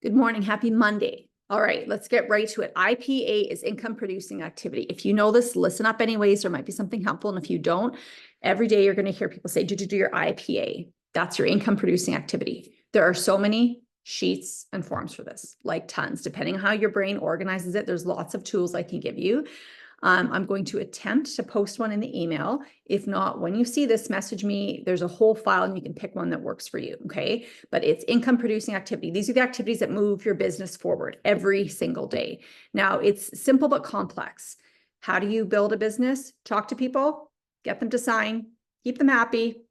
Good morning. Happy Monday. All right, let's get right to it. IPA is income producing activity. If you know this, listen up anyways. There might be something helpful. And if you don't, every day you're going to hear people say, do your IPA. That's your income producing activity. There are so many sheets and forms for this, like tons, depending on how your brain organizes it. There's lots of tools I can give you. I'm going to attempt to post one in the email. If not, when you see this, message me. There's a whole file and you can pick one that works for you, okay? But it's income producing activity. These are the activities that move your business forward every single day. Now, it's simple but complex. How do you build a business? Talk to people, get them to sign, keep them happy,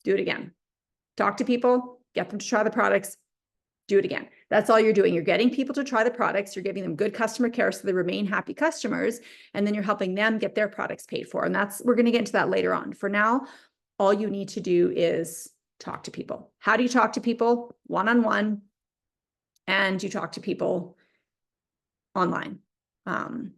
do it again. Talk to people, get them to try the products, do it again. That's all you're doing. You're getting people to try the products. You're giving them good customer care so they remain happy customers. And then you're helping them get their products paid for. And we're going to get into that later on. For now, all you need to do is talk to people. How do you talk to people? One-on-one. And you talk to people online.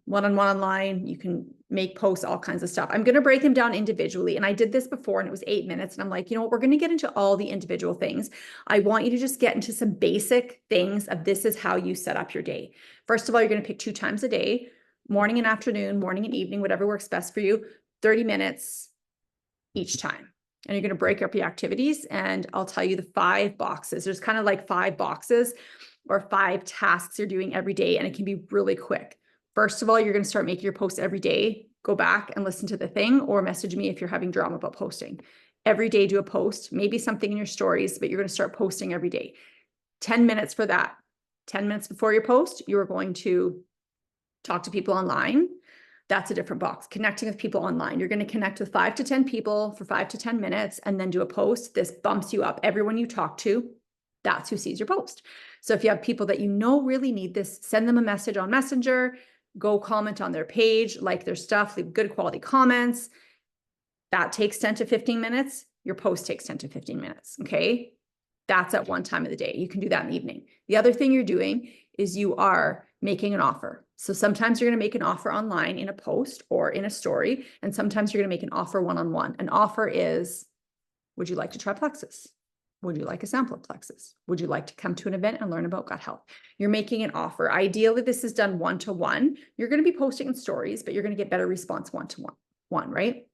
One-on-one online, you can make posts, all kinds of stuff. I'm going to break them down individually. And I did this before and it was 8 minutes. And I'm like, you know what? We're going to get into all the individual things. I want you to just get into some basic things of this is how you set up your day. First of all, you're going to pick 2 times a day, morning and afternoon, morning and evening, whatever works best for you, 30 minutes each time. And you're going to break up your activities. And I'll tell you the 5 boxes. There's kind of like 5 boxes or 5 tasks you're doing every day. And it can be really quick. First of all, you're going to start making your posts every day. Go back and listen to the thing or message me if you're having drama about posting. Every day, do a post, maybe something in your stories, but you're going to start posting every day. 10 minutes for that. 10 minutes before your post, you are going to talk to people online. That's a different box. Connecting with people online. You're going to connect with 5 to 10 people for 5 to 10 minutes and then do a post. This bumps you up. Everyone you talk to, that's who sees your post. So if you have people that you know really need this, send them a message on Messenger. Go comment on their page, like their stuff, leave good quality comments. That takes 10 to 15 minutes. Your post takes 10 to 15 minutes, okay? That's at one time of the day. You can do that in the evening. The other thing you're doing is you are making an offer. So sometimes you're going to make an offer online in a post or in a story, and sometimes you're going to make an offer one-on-one. An offer is, would you like to try Plexus? Would you like a sample of Plexus? Would you like to come to an event and learn about gut health? You're making an offer. Ideally, this is done one-to-one. You're going to be posting in stories, but you're going to get better response one-to-one, right?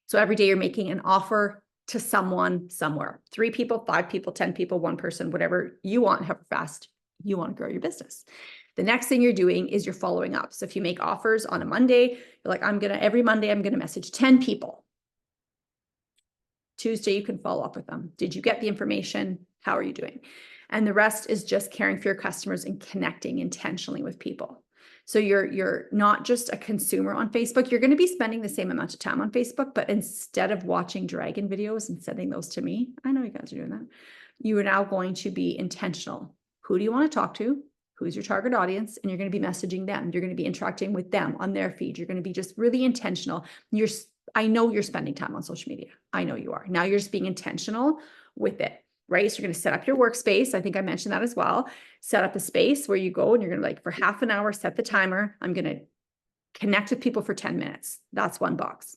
So every day you're making an offer to someone somewhere. 3 people, 5 people, 10 people, 1 person, whatever you want, however fast you want to grow your business. The next thing you're doing is you're following up. So if you make offers on a Monday, you're like, every Monday, I'm going to message 10 people. Tuesday, you can follow up with them. Did you get the information? How are you doing? And the rest is just caring for your customers and connecting intentionally with people. So you're not just a consumer on Facebook. You're going to be spending the same amount of time on Facebook, but instead of watching dragon videos and sending those to me, I know you guys are doing that. You are now going to be intentional. Who do you want to talk to? Who's your target audience? And you're going to be messaging them. You're going to be interacting with them on their feed. You're going to be just really intentional. I know you're spending time on social media. I know you are. Now you're just being intentional with it, right? So you're going to set up your workspace. I think I mentioned that as well. Set up a space where you go and you're going to, like, for half an hour, set the timer. I'm going to connect with people for 10 minutes. That's 1 box.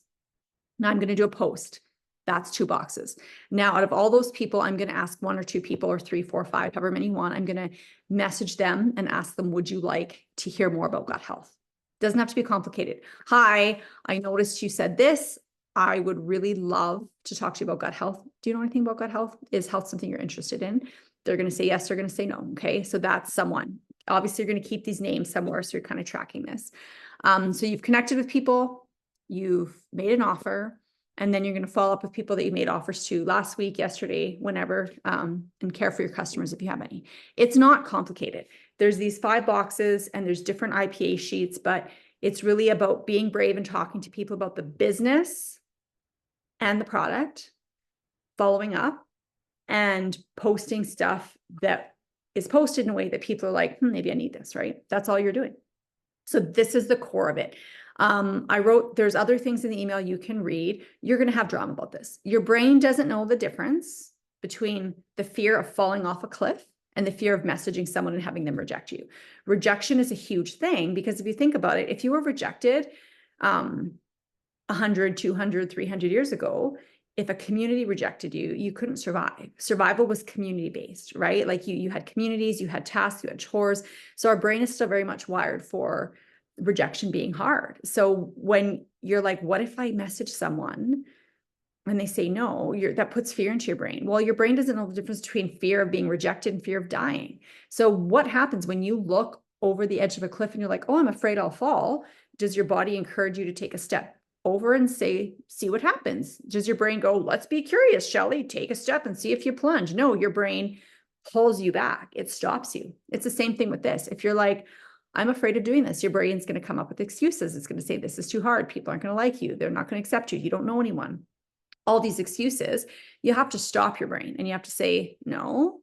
Now I'm going to do a post. That's 2 boxes. Now, out of all those people, I'm going to ask 1 or 2 people or 3, 4, 5, however many you want. I'm going to message them and ask them, would you like to hear more about gut health? Doesn't have to be complicated. Hi, I noticed you said this. I would really love to talk to you about gut health. Do you know anything about gut health? Is health something you're interested in? They're going to say yes, they're going to say no. Okay, so that's someone. Obviously, you're going to keep these names somewhere, so you're kind of tracking this. So you've connected with people, you've made an offer, and then you're going to follow up with people that you made offers to last week, yesterday, whenever, and care for your customers if you have any. It's not complicated. There's these 5 boxes and there's different IPA sheets, but it's really about being brave and talking to people about the business and the product, following up, and posting stuff that is posted in a way that people are like, maybe I need this, right? That's all you're doing. So this is the core of it. There's other things in the email you can read. You're going to have drama about this. Your brain doesn't know the difference between the fear of falling off a cliff and the fear of messaging someone and having them reject you. Rejection is a huge thing because if you think about it, if you were rejected 100, 200, 300 years ago, if a community rejected you, you couldn't survive. Survival was community-based, right? Like you had communities, you had tasks, you had chores. So our brain is still very much wired for rejection being hard. So when you're like, what if I message someone and they say no, that puts fear into your brain. Well, your brain doesn't know the difference between fear of being rejected and fear of dying. So what happens when you look over the edge of a cliff and you're like, oh, I'm afraid I'll fall? Does your body encourage you to take a step over and say, see what happens? Does your brain go, let's be curious, Shelly, take a step and see if you plunge? No, your brain pulls you back. It stops you. It's the same thing with this. If you're like, I'm afraid of doing this, your brain's going to come up with excuses. It's going to say, this is too hard. People aren't going to like you. They're not going to accept you. You don't know anyone. All these excuses. You have to stop your brain and you have to say, no,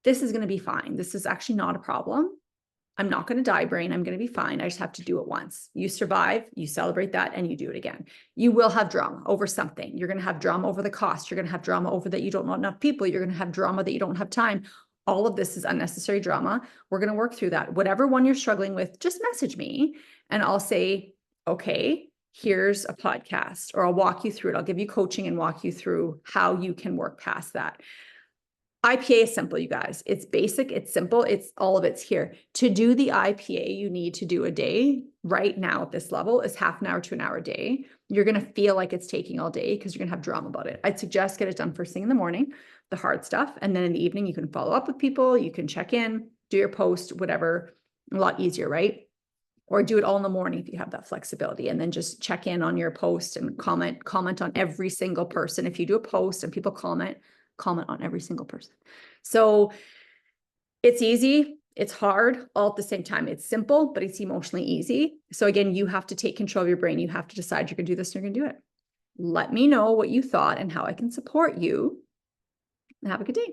this is going to be fine. This is actually not a problem. I'm not going to die, brain. I'm going to be fine. I just have to do it once. You survive, you celebrate that, and you do it again. You will have drama over something. You're going to have drama over the cost. You're going to have drama over that you don't know enough people. You're going to have drama that you don't have time. All of this is unnecessary drama. We're going to work through that. Whatever one you're struggling with, just message me and I'll say, okay, here's a podcast, or I'll walk you through it. I'll give you coaching and walk you through how you can work past that. IPA is simple, you guys. It's basic, it's simple, it's all of it's here. To do the IPA, you need to do a day right now at this level is half an hour to an hour a day. You're going to feel like it's taking all day because you're going to have drama about it. I'd suggest get it done first thing in the morning, the hard stuff. And then in the evening, you can follow up with people, you can check in, do your post, whatever, a lot easier, right? Or do it all in the morning if you have that flexibility, and then just check in on your post and comment on every single person. If you do a post and people comment on every single person. So it's easy, it's hard, all at the same time. It's simple, but it's emotionally easy. So again, you have to take control of your brain. You have to decide you're going to do this and you're going to do it. Let me know what you thought and how I can support you. And have a good day.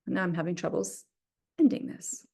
Now I'm having troubles ending this.